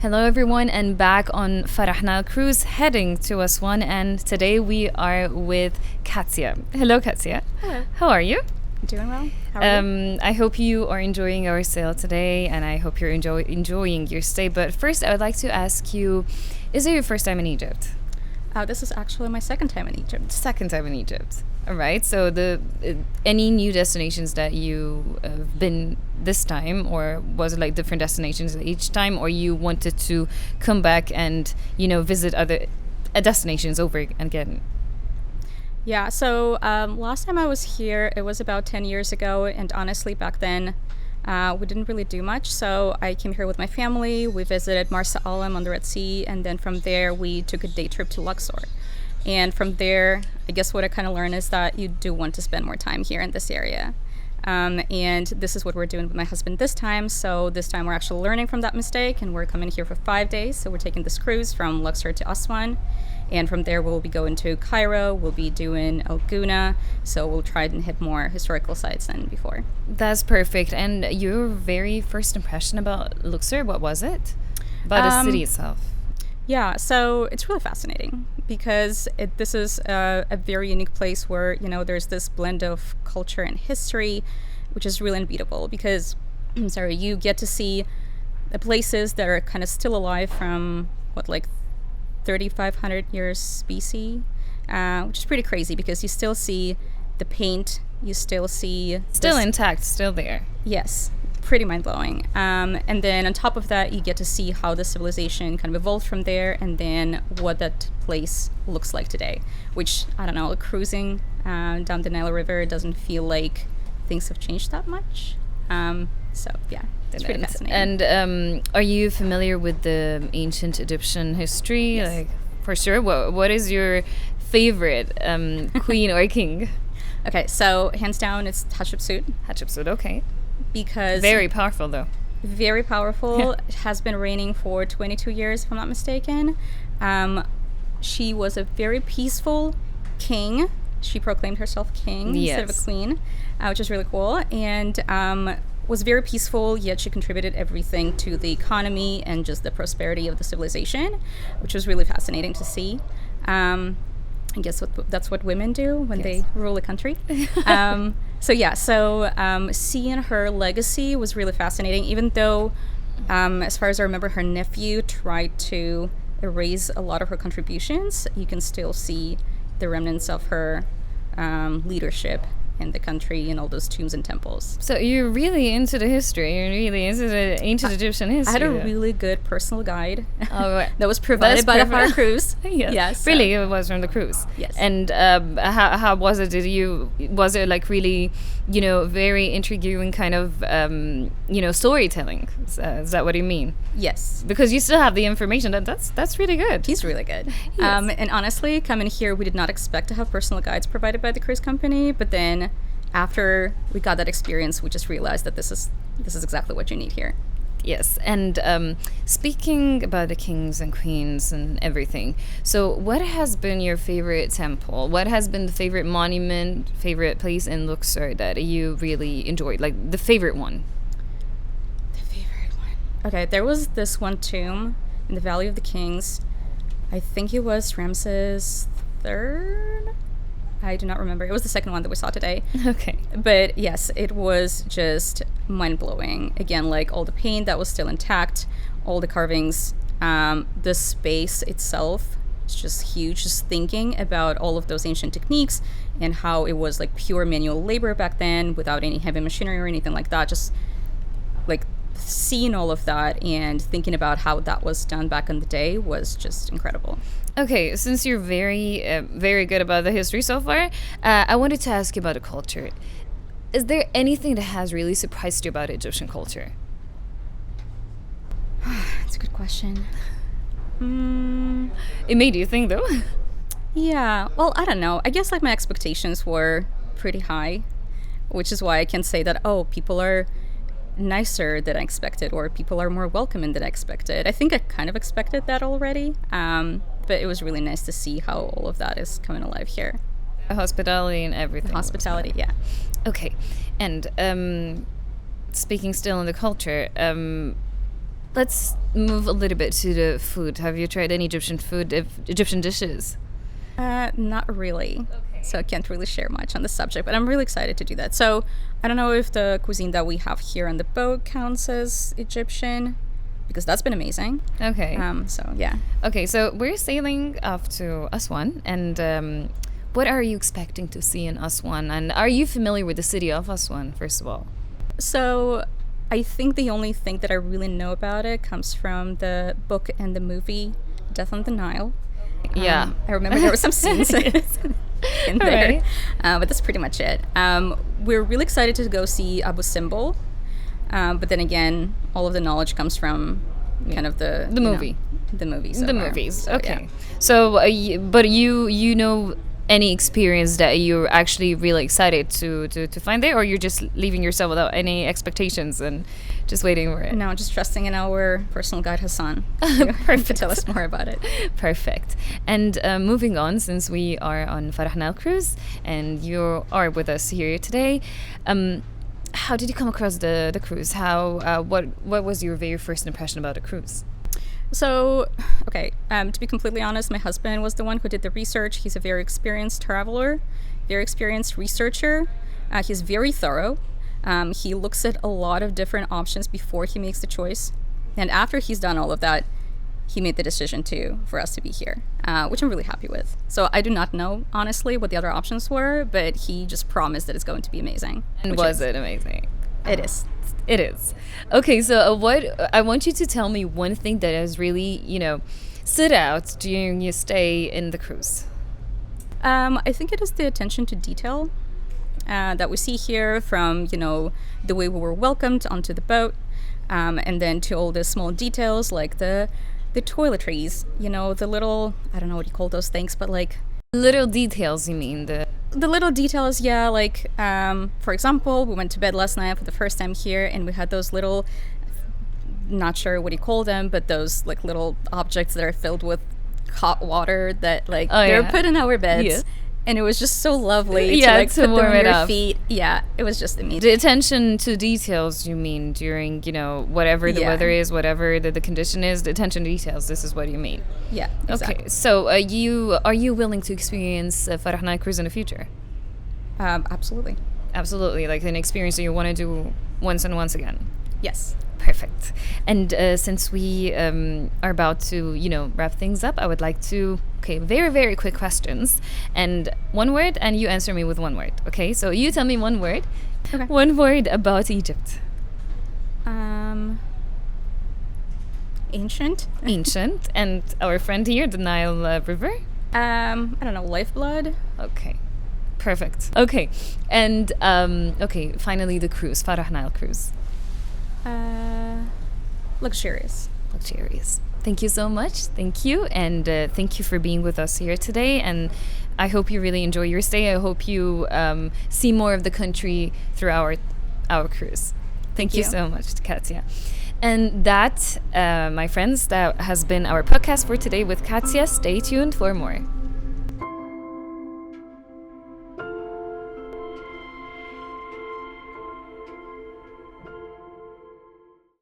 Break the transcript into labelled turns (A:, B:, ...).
A: Hello, everyone, and back on Farah Nile Cruise, heading to Aswan. And today we are with Katia. Hello, Katia.
B: Hello.
A: How are you?
B: Doing well. How are you?
A: I hope you are enjoying our sail today, and I hope you're enjoying your stay. But first, I would like to ask you, is it your first time in Egypt?
B: This is actually my second time in Egypt.
A: Second time in Egypt. All right. So, any new destinations that you have been this time, or was it like different destinations each time, or you wanted to come back and visit other destinations over again?
B: Yeah, so last time I was here, it was about 10 years ago, and honestly, back then, we didn't really do much. So I came here with my family, we visited Marsa Alam on the Red Sea, and then from there, we took a day trip to Luxor. And from there, I guess what I kind of learned is that you do want to spend more time here in this area. And this is what we're doing with my husband this time. So this time we're actually learning from that mistake, and we're coming here for 5 days. So we're taking this cruise from Luxor to Aswan. And from there, we'll be going to Cairo. We'll be doing El Guna. So we'll try and hit more historical sites than before.
A: That's perfect. And your very first impression about Luxor, what was it? About the city itself?
B: Yeah, so it's really fascinating because this is a very unique place where, there's this blend of culture and history, which is really unbeatable because, you get to see the places that are kind of still alive from, 3,500 years BC, which is pretty crazy because you still see the paint, you still see...
A: Still intact, still there.
B: Yes. Pretty mind-blowing. And then on top of that, you get to see how the civilization kind of evolved from there and then what that place looks like today, which, I don't know, cruising down the Nile River doesn't feel like things have changed that much. So, yeah, it's pretty fascinating.
A: And are you familiar with the ancient Egyptian history?
B: Yes.
A: Like, for sure. What is your favorite queen or king?
B: Okay, so hands down, it's Hatshepsut.
A: Hatshepsut, okay.
B: Because
A: very powerful, though.
B: Very powerful. It has been reigning for 22 years, if I'm not mistaken. She was a very peaceful king. She proclaimed herself king instead of a queen, which is really cool. And was very peaceful, yet she contributed everything to the economy and just the prosperity of the civilization, which was really fascinating to see. I guess that's what women do when they rule a country. So seeing her legacy was really fascinating, even though, as far as I remember, her nephew tried to erase a lot of her contributions. You can still see the remnants of her leadership in the country and all those tombs and temples.
A: So you're really into the history. You're really into the ancient Egyptian history.
B: I had a really good personal guide
A: right.
B: that was provided by the Farah Cruise.
A: Yes. Really, it was from the cruise.
B: Yes.
A: And how was it? Was it like really, very intriguing kind of, storytelling? Is that what you mean?
B: Yes.
A: Because you still have the information. That's really good.
B: He's really good.
A: Yes.
B: And honestly, coming here, we did not expect to have personal guides provided by the cruise company, but then after we got that experience, we just realized that this is exactly what you need here.
A: Yes, and speaking about the kings and queens and everything, so what has been your favorite temple? What has been the favorite monument, favorite place in Luxor that you really enjoyed? Like the favorite one?
B: The favorite one. Okay, there was this one tomb in the Valley of the Kings. I think it was Ramses III? I do not remember. It was the second one that we saw today.
A: Okay.
B: But yes, it was just mind-blowing. Again, like all the paint that was still intact, all the carvings, the space itself is just huge. Just thinking about all of those ancient techniques and how it was like pure manual labor back then without any heavy machinery or anything like that. Just like seeing all of that and thinking about how that was done back in the day was just incredible.
A: Okay, since you're very, very good about the history so far, I wanted to ask you about the culture. Is there anything that has really surprised you about Egyptian culture?
B: That's a good question.
A: It made you think, though.
B: Yeah, well, I don't know. I guess like my expectations were pretty high, which is why I can say that, people are nicer than I expected, or people are more welcoming than I expected. I think I kind of expected that already, but it was really nice to see how all of that is coming alive here.
A: The hospitality and everything.
B: Hospitality, yeah.
A: Okay, and speaking still on the culture, Let's move a little bit to the food. Have you tried any Egyptian food, Egyptian dishes?
B: Not really. So I can't really share much on the subject, but I'm really excited to do that. So I don't know if the cuisine that we have here on the boat counts as Egyptian, because that's been amazing.
A: Okay.
B: So yeah.
A: Okay, so we're sailing off to Aswan, and what are you expecting to see in Aswan? And are you familiar with the city of Aswan, first of all?
B: So I think the only thing that I really know about it comes from the book and the movie Death on the Nile.
A: Yeah.
B: I remember there were some scenes in there, but that's pretty much it. We're really excited to go see Abu Simbel, but then again, all of the knowledge comes from kind of the
A: movie.
B: The movies.
A: The movies.
B: So,
A: okay.
B: yeah.
A: So, but you know any experience that you're actually really excited to find there, or you're just leaving yourself without any expectations and just waiting for it?
B: No, just trusting in our personal guide Hassan to tell us more about it.
A: Perfect. And moving on, since we are on Nile cruise and you are with us here today, how did you come across the cruise? How what was your very first impression about the cruise?
B: So, okay, to be completely honest, my husband was the one who did the research. He's a very experienced traveler, very experienced researcher. He's very thorough. He looks at a lot of different options before he makes the choice. And after he's done all of that, he made the decision for us to be here, which I'm really happy with. So I do not know, honestly, what the other options were, but he just promised that it's going to be amazing.
A: And was it amazing?
B: It is.
A: It is. Okay, so what I want you to tell me one thing that has really, stood out during your stay in the cruise.
B: I think it is the attention to detail that we see here, from, the way we were welcomed onto the boat, and then to all the small details like the toiletries, the little, I don't know what you call those things, but like
A: little details, you mean?
B: The little details, yeah, like, for example, we went to bed last night for the first time here, and we had those little, not sure what you call them, but those, like, little objects that are filled with hot water that, like, they're put in our beds. Yeah. And it was just so lovely to put them on your feet. Yeah, it was just amazing.
A: The attention to details, you mean, during, whatever the weather is, whatever the condition is, the attention to details, this is what you mean.
B: Yeah, exactly.
A: Okay, so are you willing to experience Nile cruise in the future?
B: Absolutely.
A: Absolutely, like an experience that you want to do once and once again?
B: Yes.
A: Perfect. And since we are about to, wrap things up, I would like to, very, very quick questions. And one word, and you answer me with one word. Okay, so you tell me one word.
B: Okay.
A: One word about Egypt.
B: Ancient.
A: Ancient. And our friend here, the Nile River?
B: I don't know, lifeblood.
A: Okay. Perfect. Okay. And, finally the cruise, Nile cruise.
B: Luxurious.
A: Thank you so much. Thank you. And thank you for being with us here today. And I hope you really enjoy your stay. I hope you see more of the country through our cruise. Thank you so much, Katia. And that, my friends, that has been our podcast for today with Katia. Stay tuned for more.